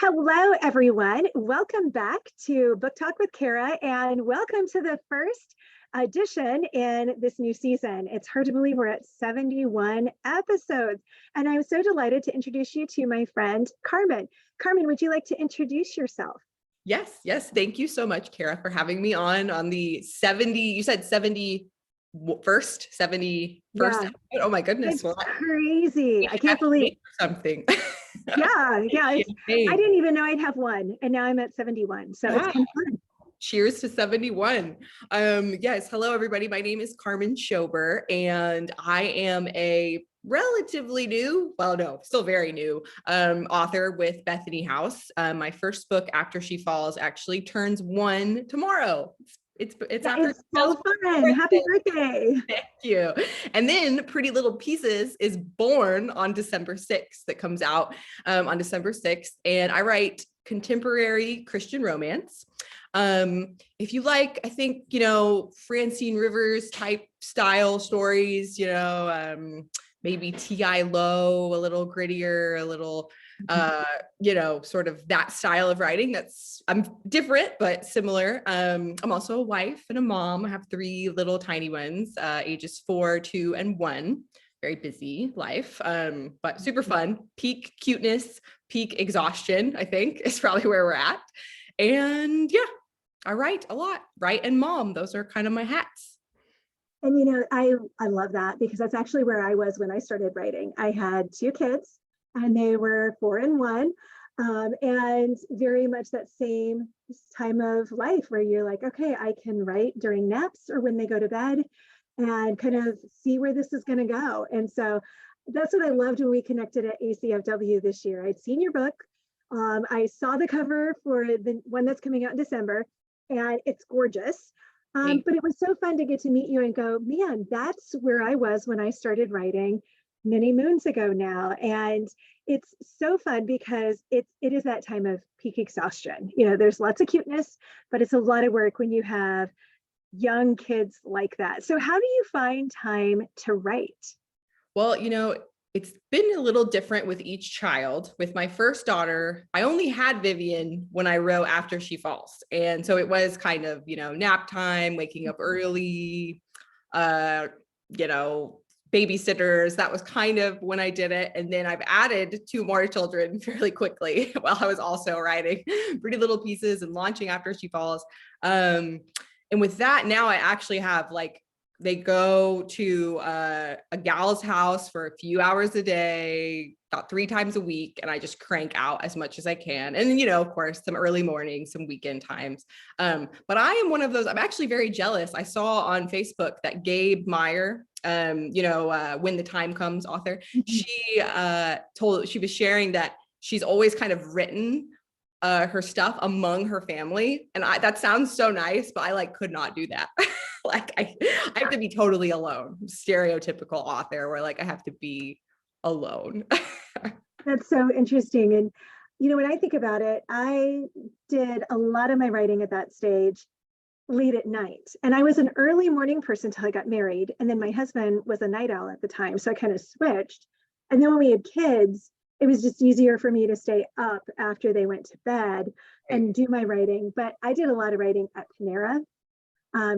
Hello, everyone. Welcome back to Book Talk with Kara, and welcome to the first edition in this new season. It's hard to believe we're at 71 episodes, and I'm so delighted to introduce you to my friend, Carmen. Carmen, would you like to introduce yourself? Yes. Thank you so much, Kara, for having me on the 70, you said 71st? Yeah, Oh my goodness. it's crazy. I can't believe something. Yeah. I didn't even know I'd have one, and now I'm at 71. So it's kind of fun. Cheers to 71. Yes. Hello, everybody. My name is Carmen Schober, and I am a relatively new, well, no, still very new, author with Bethany House. My first book, After She Falls, actually turns 1 tomorrow. It's after it's so fun. Happy birthday. Thank you. And then Pretty Little Pieces is born on December 6th. That comes out on December 6th. And I write contemporary Christian romance. If you like, I think, Francine Rivers type style stories, maybe T.I. Lowe, a little grittier, a little, sort of that style of writing. I'm different, but similar. I'm also a wife and a mom. I have 3 little tiny ones, ages 4, 2, and 1. Very busy life, but super fun. Peak cuteness, peak exhaustion, I think, is probably where we're at. And yeah, I write a lot. Write and mom, those are kind of my hats. And I love that, because that's actually where I was when I started writing. I had 2 kids, and they were 4 and 1, and very much that same time of life where you're like, okay, I can write during naps or when they go to bed and kind of see where this is going to go. And so that's what I loved when we connected at ACFW this year. I'd seen your book. I saw the cover for the one that's coming out in December, and it's gorgeous. But it was so fun to get to meet you and go, man, that's where I was when I started writing many moons ago now. And it's so fun because it is that time of peak exhaustion. There's lots of cuteness, but it's a lot of work when you have young kids like that. So how do you find time to write? Well, it's been a little different with each child. With my first daughter, I only had Vivian when I wrote After She Falls. And so it was kind of, nap time, waking up early, babysitters. That was kind of when I did it. And then I've added 2 more children fairly quickly while I was also writing Pretty Little Pieces and launching After She Falls. And with that, now I actually have they go to a gal's house for a few hours a day, about 3 times a week, and I just crank out as much as I can. And of course, some early mornings, some weekend times. But I am one of those. I'm actually very jealous. I saw on Facebook that Gabe Meyer, When the Time Comes author, she was sharing that she's always kind of written her stuff among her family. And that sounds so nice, but I could not do that. I have to be totally alone. Stereotypical author where I have to be alone. That's so interesting. And, when I think about it, I did a lot of my writing at that stage late at night. And I was an early morning person until I got married. And then my husband was a night owl at the time. So I kind of switched. And then when we had kids, it was just easier for me to stay up after they went to bed and do my writing. But I did a lot of writing at Panera,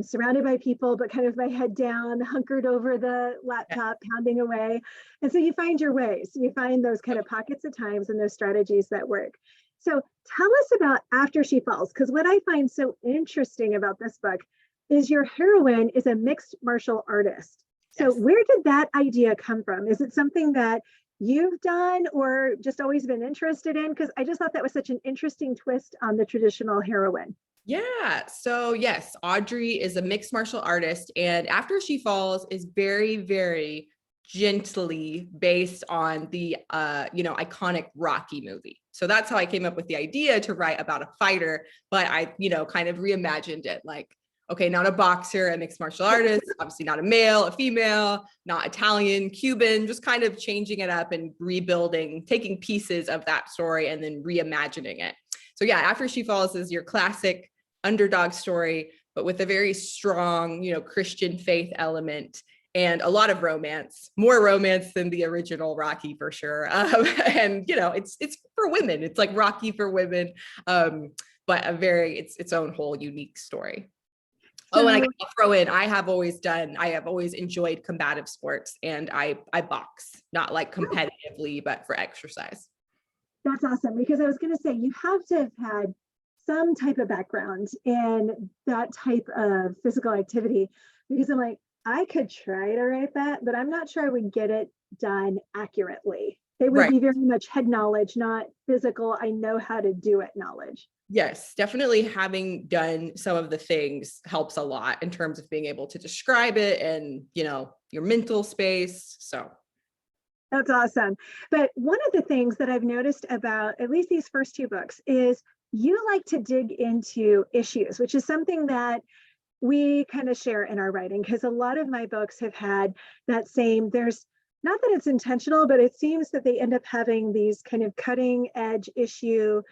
surrounded by people, but kind of my head down, hunkered over the laptop, pounding away. And so you find your ways. You find those kind of pockets of times and those strategies that work. So tell us about After She Falls, because what I find so interesting about this book is your heroine is a mixed martial artist. So where did that idea come from? Is it something that you've done or just always been interested in? Because I just thought that was such an interesting twist on the traditional heroine. Yeah. So yes, Audrey is a mixed martial artist, and After She Falls is very, very gently based on the, iconic Rocky movie. So that's how I came up with the idea to write about a fighter, but I, kind of reimagined it okay, not a boxer, a mixed martial artist, obviously not a male, a female, not Italian, Cuban, just kind of changing it up and rebuilding, taking pieces of that story and then reimagining it. So yeah, After She Falls is your classic underdog story, but with a very strong, Christian faith element. and a lot of romance, more romance than the original Rocky for sure. And it's for women. It's like Rocky for women, but it's its own whole unique story. Oh, and I'll throw in, I have always enjoyed combative sports, and I box, not like competitively, but for exercise. That's awesome, because I was going to say, you have to have had some type of background in that type of physical activity, because I'm like, I could try to write that, but I'm not sure I would get it done accurately. It would be very much head knowledge, not physical, I know how to do it knowledge. Yes, definitely having done some of the things helps a lot in terms of being able to describe it and, your mental space. So that's awesome. But one of the things that I've noticed about at least these first two books is you like to dig into issues, which is something that we kind of share in our writing, because a lot of my books have had that same, there's not that it's intentional, but it seems that they end up having these kind of cutting edge issue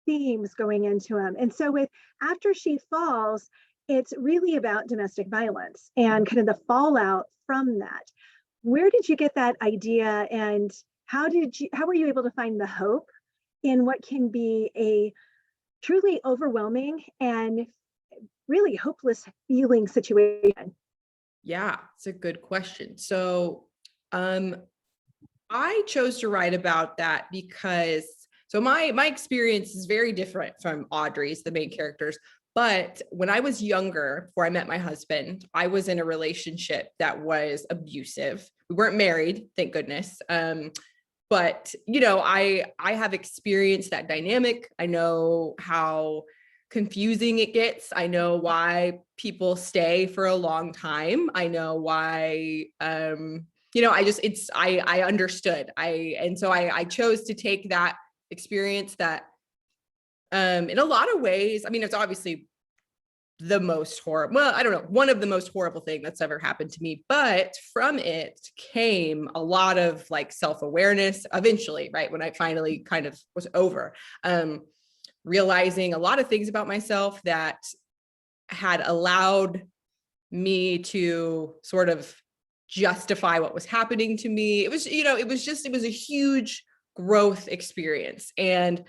themes going into them. And so with After She Falls, it's really about domestic violence and kind of the fallout from that. Where did you get that idea, and how were you able to find the hope in what can be a truly overwhelming and really hopeless feeling situation? Yeah, it's a good question. So I chose to write about that because my experience is very different from Audrey's, the main characters. But when I was younger, before I met my husband, I was in a relationship that was abusive. We weren't married, thank goodness. But I have experienced that dynamic. I know how confusing it gets. I know why people stay for a long time. I know why, I understood. I chose to take that experience that, in a lot of ways, I mean, it's obviously the most horrible, well, I don't know, one of the most horrible thing that's ever happened to me, but from it came a lot of like self-awareness eventually, right? When I finally kind of was over, realizing a lot of things about myself that had allowed me to sort of justify what was happening to me. It was a huge growth experience. And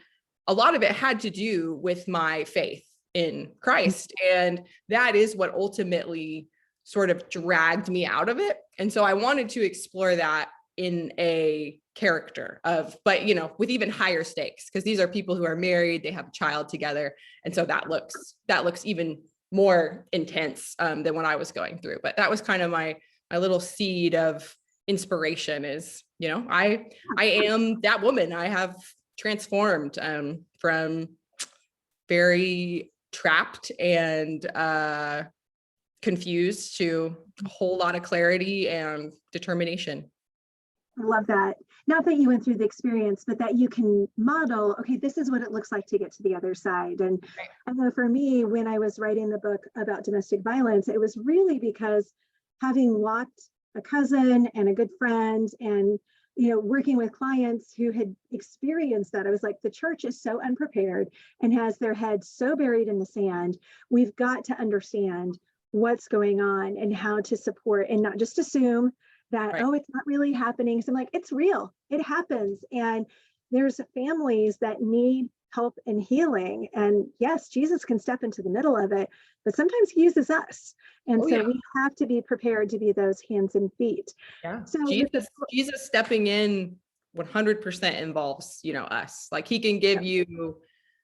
a lot of it had to do with my faith in Christ. And that is what ultimately sort of dragged me out of it. And so I wanted to explore that in a character but with even higher stakes, because these are people who are married, they have a child together. And so that looks even more intense than what I was going through. But that was kind of my little seed of inspiration is, I am that woman. I have transformed from very trapped and confused to a whole lot of clarity and determination. I love that. Not that you went through the experience, but that you can model, okay, this is what it looks like to get to the other side. And Right. I know for me, when I was writing the book about domestic violence, it was really because having lost a cousin and a good friend and working with clients who had experienced that, I was like, the church is so unprepared and has their head so buried in the sand. We've got to understand what's going on and how to support, and not just assume that, Right. oh, it's not really happening. So I'm like, it's real, it happens. And there's families that need help and healing. And yes, Jesus can step into the middle of it, but sometimes he uses us. And so we have to be prepared to be those hands and feet. Yeah. So Jesus stepping in 100% involves, us. Like he can give you,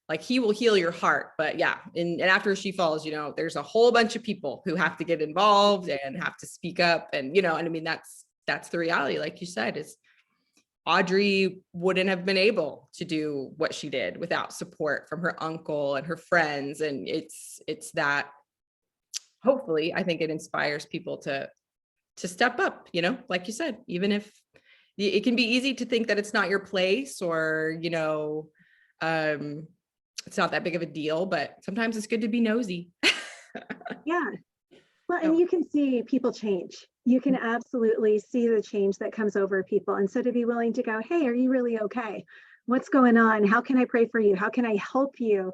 like he will heal your heart. But yeah, and After She Falls, there's a whole bunch of people who have to get involved and have to speak up. And, and I mean, that's the reality. Like you said, is Audrey wouldn't have been able to do what she did without support from her uncle and her friends. And it's that, hopefully, I think it inspires people to step up, like you said, even if it can be easy to think that it's not your place or, it's not that big of a deal, but sometimes it's good to be nosy. yeah. Well, and you can see people change. You can absolutely see the change that comes over people. And so to be willing to go, hey, are you really okay? What's going on? How can I pray for you? How can I help you?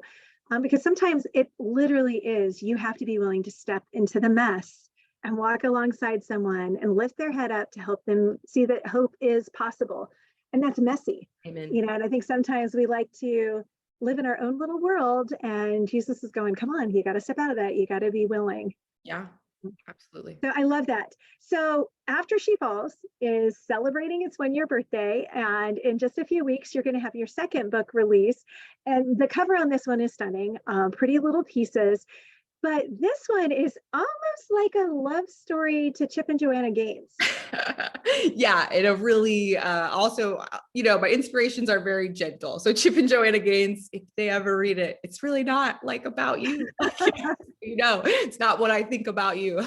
Because sometimes it literally is, you have to be willing to step into the mess and walk alongside someone and lift their head up to help them see that hope is possible. And that's messy. Amen. And I think sometimes we like to live in our own little world, and Jesus is going, come on, you got to step out of that. You got to be willing. Yeah, absolutely. So I love that. So After She Falls is celebrating its 1-year birthday. And in just a few weeks, you're going to have your second book release. And the cover on this one is stunning, pretty little pieces. But this one is almost like a love story to Chip and Joanna Gaines. Yeah, in a really also, my inspirations are very gentle. So Chip and Joanna Gaines, if they ever read it, it's really not like about you. It's not what I think about you.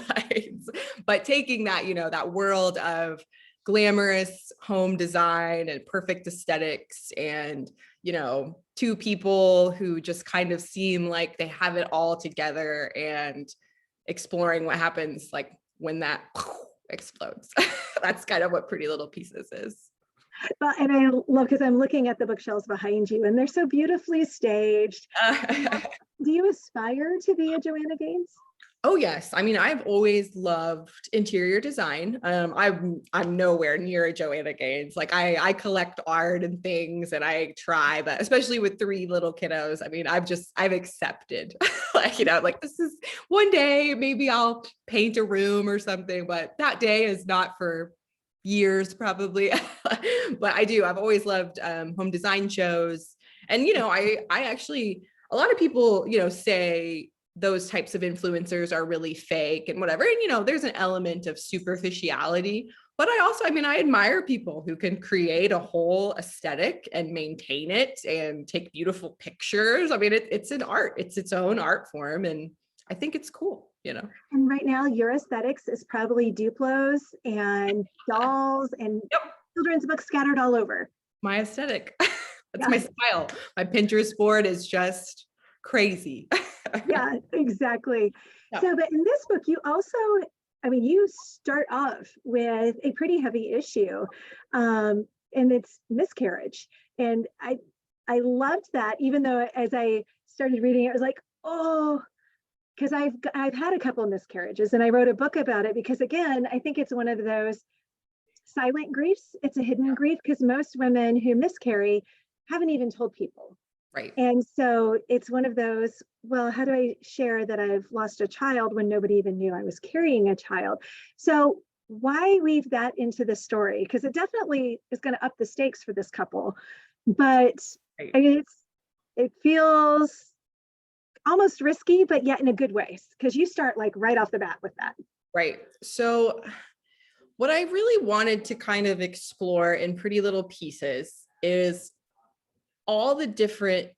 But taking that, that world of glamorous home design and perfect aesthetics and, two people who just kind of seem like they have it all together, and exploring what happens like when that explodes. That's kind of what Pretty Little Pieces is. Well, and I love, because I'm looking at the bookshelves behind you and they're so beautifully staged. Do you aspire to be a Joanna Gaines? Oh yes. I mean, I've always loved interior design. I'm nowhere near a Joanna Gaines. Like I collect art and things, and I try, but especially with 3 little kiddos, I mean, I've accepted like this is one day, maybe I'll paint a room or something, but that day is not for years probably. But I've always loved home design shows. And, I actually, a lot of people, say those types of influencers are really fake and whatever. And, there's an element of superficiality, but I admire people who can create a whole aesthetic and maintain it and take beautiful pictures. I mean, it's an art, it's its own art form. And I think it's cool, And right now your aesthetics is probably Duplos and dolls and children's books scattered all over. My aesthetic. That's my style. My Pinterest board is just crazy. Yeah, exactly. Yeah. So, but in this book, you also, you start off with a pretty heavy issue, and it's miscarriage. And I loved that, even though as I started reading it, I was like, oh, because I've had a couple of miscarriages, and I wrote a book about it because, again, I think it's one of those silent griefs. It's a hidden grief, because most women who miscarry haven't even told people. Right. And so it's one of those, well, how do I share that I've lost a child when nobody even knew I was carrying a child? So why weave that into the story? Because it definitely is going to up the stakes for this couple. But Right. It feels almost risky, but yet in a good way, because you start like right off the bat with that. Right. So what I really wanted to kind of explore in Pretty Little Pieces is all the different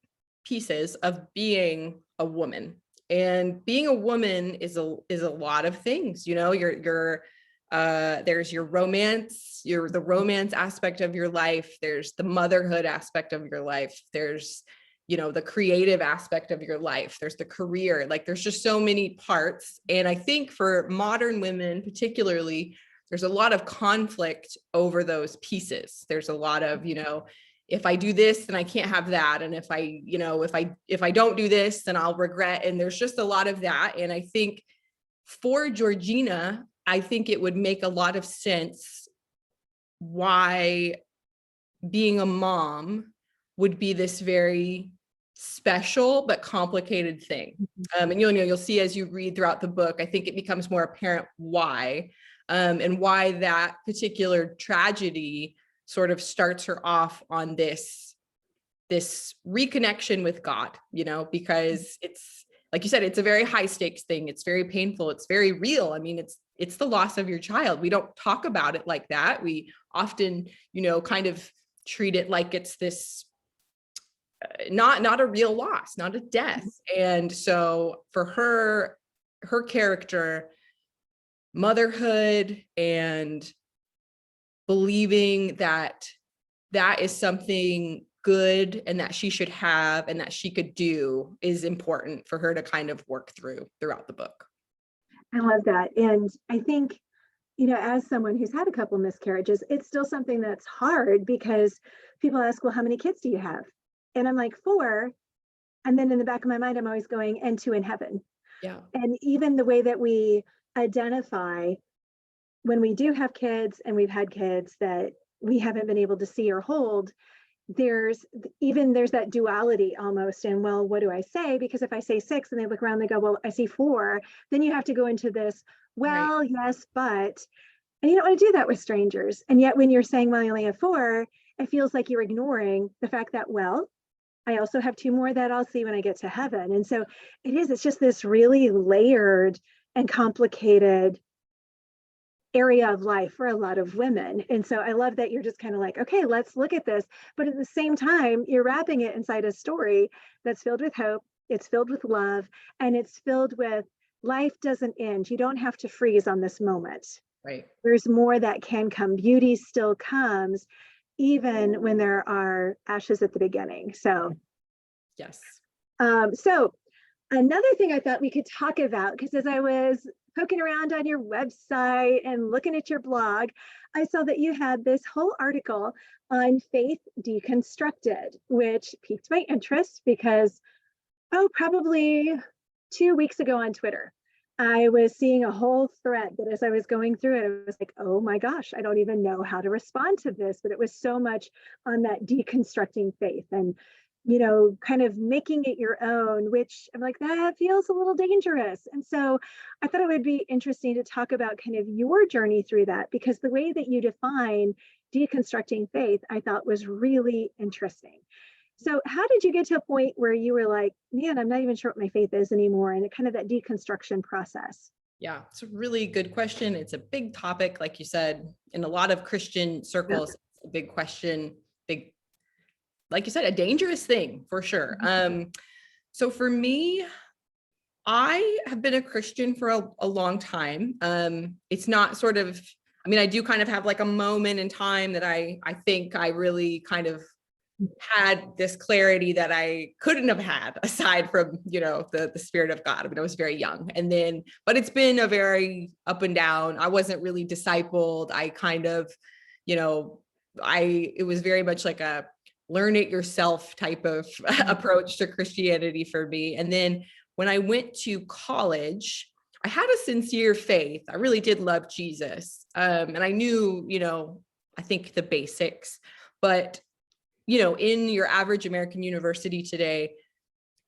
pieces of being a woman. And being a woman is a lot of things. There's your romance, the romance aspect of your life. There's the motherhood aspect of your life. There's, the creative aspect of your life. There's the career. Like there's just so many parts. And I think for modern women, particularly, there's a lot of conflict over those pieces. There's a lot of, if I do this, then I can't have that. And if I don't do this, then I'll regret. And there's just a lot of that. And I think for Georgina, I think it would make a lot of sense why being a mom would be this very special but complicated thing. And you'll see as you read throughout the book, I think it becomes more apparent why, and why that particular tragedy sort of starts her off on this reconnection with God, because it's, like you said, it's a very high stakes thing. It's very painful. It's very real. I mean, it's the loss of your child. We don't talk about it like that. We often, kind of treat it like it's this, not a real loss, not a death. And so for her character, motherhood and believing that is something good and that she should have and that she could do is important for her to kind of work throughout the book. I love that. And I think, as someone who's had a couple of miscarriages, it's still something that's hard, because people ask, well, how many kids do you have? And I'm like, 4. And then in the back of my mind, I'm always going, and 2 in heaven. Yeah. And even the way that we identify when we do have kids and we've had kids that we haven't been able to see or hold, there's that duality almost. And well, what do I say? Because if I say 6 and they look around, they go, well, I see 4, then you have to go into this, Right. well, yes, but, and you don't want to do that with strangers. And yet when you're saying, well, I only have 4, it feels like you're ignoring the fact that, well, I also have 2 more that I'll see when I get to heaven. And so it's just this really layered and complicated area of life for a lot of women. And so I love that you're just kind of like, okay, let's look at this. But at the same time, you're wrapping it inside a story that's filled with hope, it's filled with love, and it's filled with life doesn't end. You don't have to freeze on this moment. Right. There's more that can come. Beauty still comes, even when there are ashes at the beginning. So, Yes. so another thing I thought we could talk about, because as I was poking around on your website and looking at your blog, I saw that you had this whole article on faith deconstructed, which piqued my interest because, probably 2 weeks ago on Twitter, I was seeing a whole thread that as I was going through it, I was like, oh my gosh, I don't even know how to respond to this. But it was so much on that deconstructing faith and, kind of making it your own, which I'm like, that feels a little dangerous. And so I thought it would be interesting to talk about kind of your journey through that, because the way that you define deconstructing faith, I thought was really interesting. So how did you get to a point where you were like, man, I'm not even sure what my faith is anymore, and kind of that deconstruction process? Yeah, it's a really good question. It's a big topic, like you said, in a lot of Christian circles. It's a big question, big, like you said, a dangerous thing for sure. So for me, I have been a Christian for a long time. It's not sort of, I mean, I do kind of have like a moment in time that I think I really kind of had this clarity that I couldn't have had aside from, the Spirit of God. I mean, I was very young, and then, but it's been a very up and down. I wasn't really discipled. I kind of, it was very much like a learn it yourself type of approach to Christianity for me. And then when I went to college, I had a sincere faith. I really did love Jesus. And I knew, I think the basics, but in your average American university today,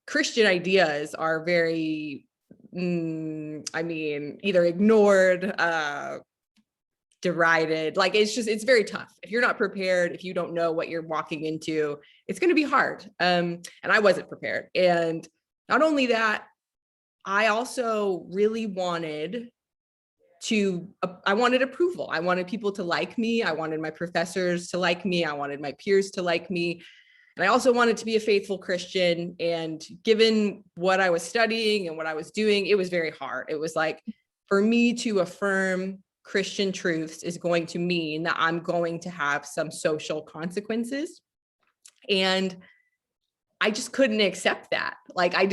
Christian ideas are very, either ignored, derided. Like, it's very tough. If you're not prepared, if you don't know what you're walking into, it's going to be hard. And I wasn't prepared. And not only that, I also really wanted I wanted approval. I wanted people to like me. I wanted my professors to like me. I wanted my peers to like me. And I also wanted to be a faithful Christian. And given what I was studying and what I was doing, it was very hard. It was like, for me to affirm Christian truths is going to mean that I'm going to have some social consequences. And I just couldn't accept that. Like, I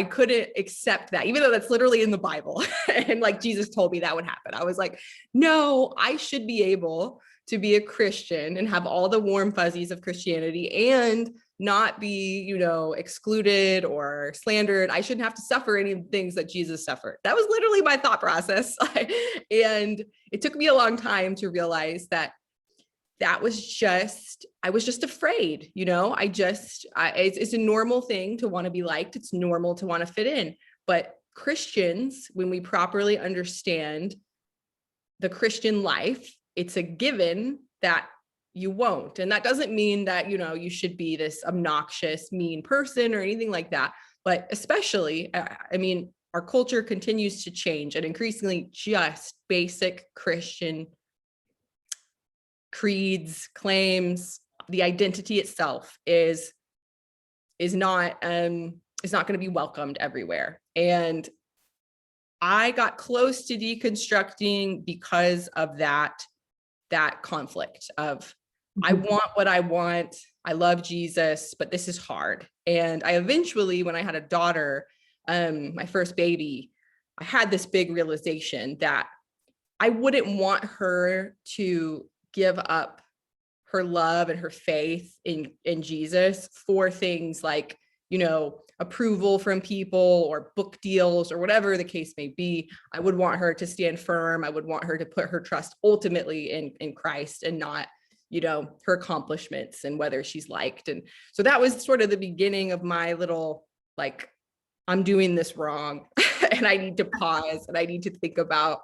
couldn't accept that, even though that's literally in the Bible. And like Jesus told me that would happen. I was like, no, I should be able to be a Christian and have all the warm fuzzies of Christianity and not be, excluded or slandered. I shouldn't have to suffer any of the things that Jesus suffered. That was literally my thought process. And it took me a long time to realize that I was just afraid, it's a normal thing to want to be liked. It's normal to want to fit in. But Christians, when we properly understand the Christian life, it's a given that you won't. And that doesn't mean that, you should be this obnoxious, mean person or anything like that. But especially, our culture continues to change, and increasingly just basic Christian creeds, claims, the identity itself is not going to be welcomed everywhere. And I got close to deconstructing because of that conflict of, I want what I want. I love Jesus, but this is hard. And I eventually, when I had a daughter, my first baby, I had this big realization that I wouldn't want her to give up her love and her faith in Jesus for things like approval from people or book deals or whatever the case may be. I would want her to stand firm. I would want her to put her trust ultimately in Christ and not, her accomplishments and whether she's liked. And so that was sort of the beginning of my little, like, I'm doing this wrong and I need to pause and I need to think about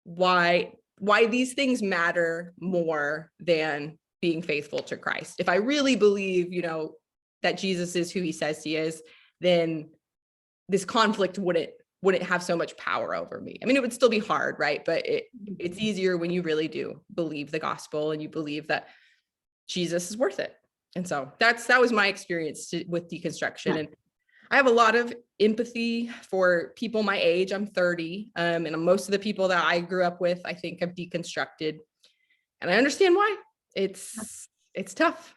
why these things matter more than being faithful to Christ. If I really believe, that Jesus is who he says he is, then this conflict wouldn't have so much power over me. I mean, it would still be hard, right? But it's easier when you really do believe the gospel and you believe that Jesus is worth it. And so that was my experience with deconstruction. And I have a lot of empathy for people my age. I'm 30, and most of the people that I grew up with, I think, have deconstructed, and I understand why. It's tough,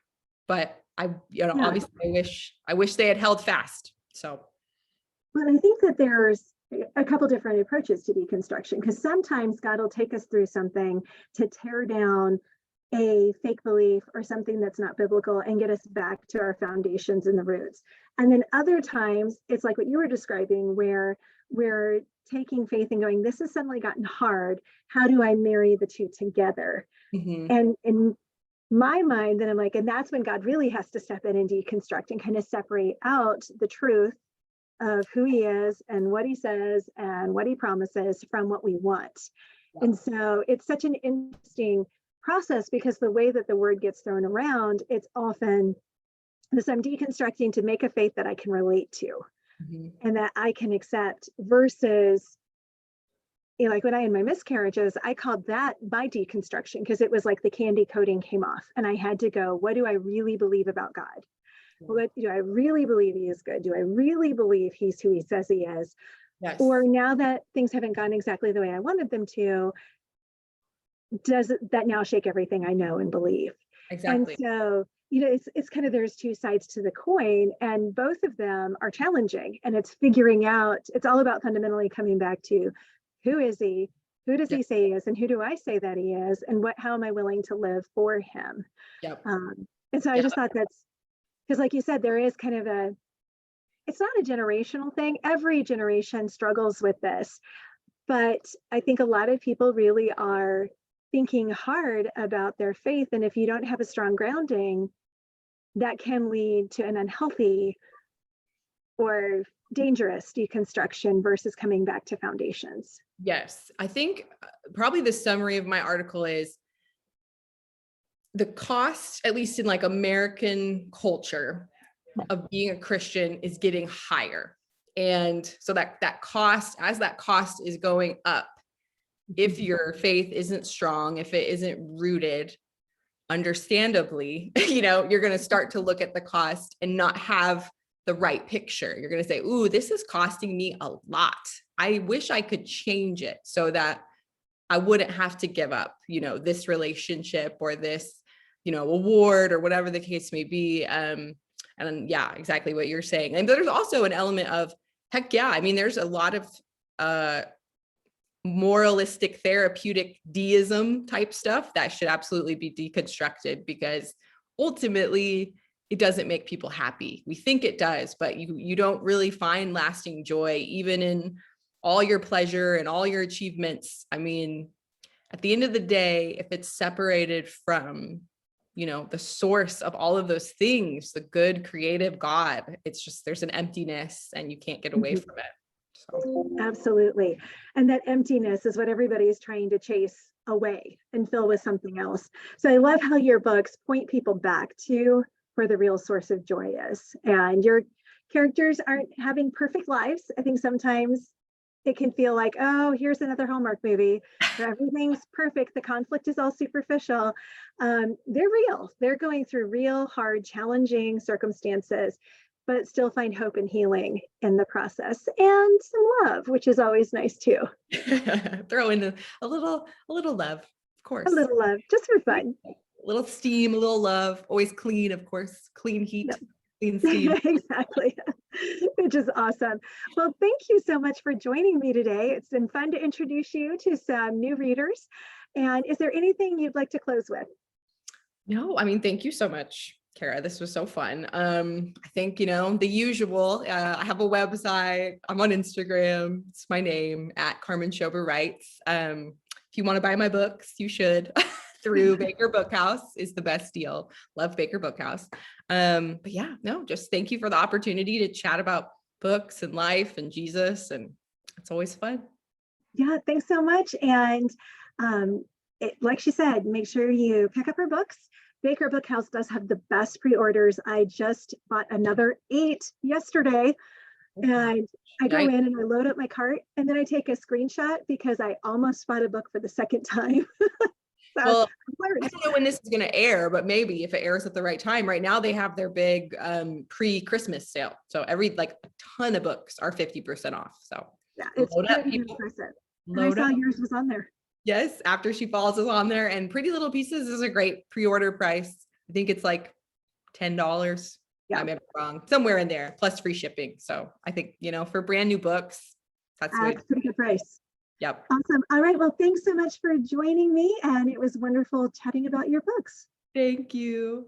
but obviously I wish they had held fast. So, but I think that there's a couple different approaches to deconstruction, because sometimes God will take us through something to tear down a fake belief or something that's not biblical and get us back to our foundations and the roots. And then other times it's like what you were describing, where we're taking faith and going, this has suddenly gotten hard. How do I marry the two together? Mm-hmm. And in my mind, then I'm like, and that's when God really has to step in and deconstruct and kind of separate out the truth of who he is and what he says and what he promises from what we want. Yeah. And so it's such an interesting process, because the way that the word gets thrown around, it's often this: I'm deconstructing to make a faith that I can relate to, mm-hmm. and that I can accept, versus, like when I had my miscarriages, I called that my deconstruction, because it was like the candy coating came off and I had to go, what do I really believe about God? Yeah. What do I really believe he is good? Do I really believe he's who he says he is? Yes. Or now that things haven't gone exactly the way I wanted them to, does that now shake everything I know and believe? Exactly. And so, it's kind of, there's two sides to the coin, and both of them are challenging, and it's figuring out, it's all about fundamentally coming back to, who is he? Who does he say he is? And who do I say that he is? And how am I willing to live for him? Yep. And so I just thought that's, because like you said, there is kind of it's not a generational thing. Every generation struggles with this, but I think a lot of people really are thinking hard about their faith. And if you don't have a strong grounding, that can lead to an unhealthy or dangerous deconstruction versus coming back to foundations. Yes. I think probably the summary of my article is the cost, at least in like American culture, of being a Christian is getting higher. And so that cost, as that cost is going up, if your faith isn't strong, if it isn't rooted, understandably, you're going to start to look at the cost and not have the right picture. You're going to say, ooh, this is costing me a lot. I wish I could change it so that I wouldn't have to give up, this relationship or this, award or whatever the case may be. And yeah, exactly what you're saying. And there's also an element of, heck yeah, I mean, there's a lot of moralistic, therapeutic deism type stuff that should absolutely be deconstructed, because ultimately it doesn't make people happy. We think it does, but you don't really find lasting joy, even in all your pleasure and all your achievements. I mean, at the end of the day, if it's separated from, the source of all of those things, the good creative God, it's just, there's an emptiness and you can't get away from it. So. Absolutely. And that emptiness is what everybody is trying to chase away and fill with something else. So I love how your books point people back to where the real source of joy is. And your characters aren't having perfect lives. I think sometimes it can feel like, oh, here's another Hallmark movie where everything's perfect. The conflict is all superficial. They're real. They're going through real, hard, challenging circumstances, but still find hope and healing in the process, and some love, which is always nice too. Throw in a little love, of course. A little love, just for fun. A little steam, a little love, always clean, of course, clean heat, yep. Clean steam. Exactly, which is awesome. Well, thank you so much for joining me today. It's been fun to introduce you to some new readers. And is there anything you'd like to close with? No, I mean, thank you so much. Kara, this was so fun. I think, the usual, I have a website. I'm on Instagram. It's my name at Carmen Schober Writes. If you want to buy my books, you should through Baker Bookhouse is the best deal. Love Baker Bookhouse. But yeah, no, just thank you for the opportunity to chat about books and life and Jesus. And it's always fun. Yeah, thanks so much. And like she said, make sure you pick up her books. Baker Bookhouse does have the best pre-orders. I just bought another 8 yesterday, and I go in and I load up my cart, and then I take a screenshot because I almost bought a book for the second time. So, well, I don't know when this is going to air, but maybe if it airs at the right time. Right now, they have their big pre-Christmas sale. So a ton of books are 50% off. So yeah, it's load up, pretty people. impressive. Load and I saw up. yours was on there. Yes, After She Falls is on there, and Pretty Little Pieces is a great pre-order price. I think it's like $10. Yeah, I may be wrong, somewhere in there, plus free shipping. So I think, for brand new books, that's a pretty good price. Yep. Awesome. All right. Well, thanks so much for joining me, and it was wonderful chatting about your books. Thank you.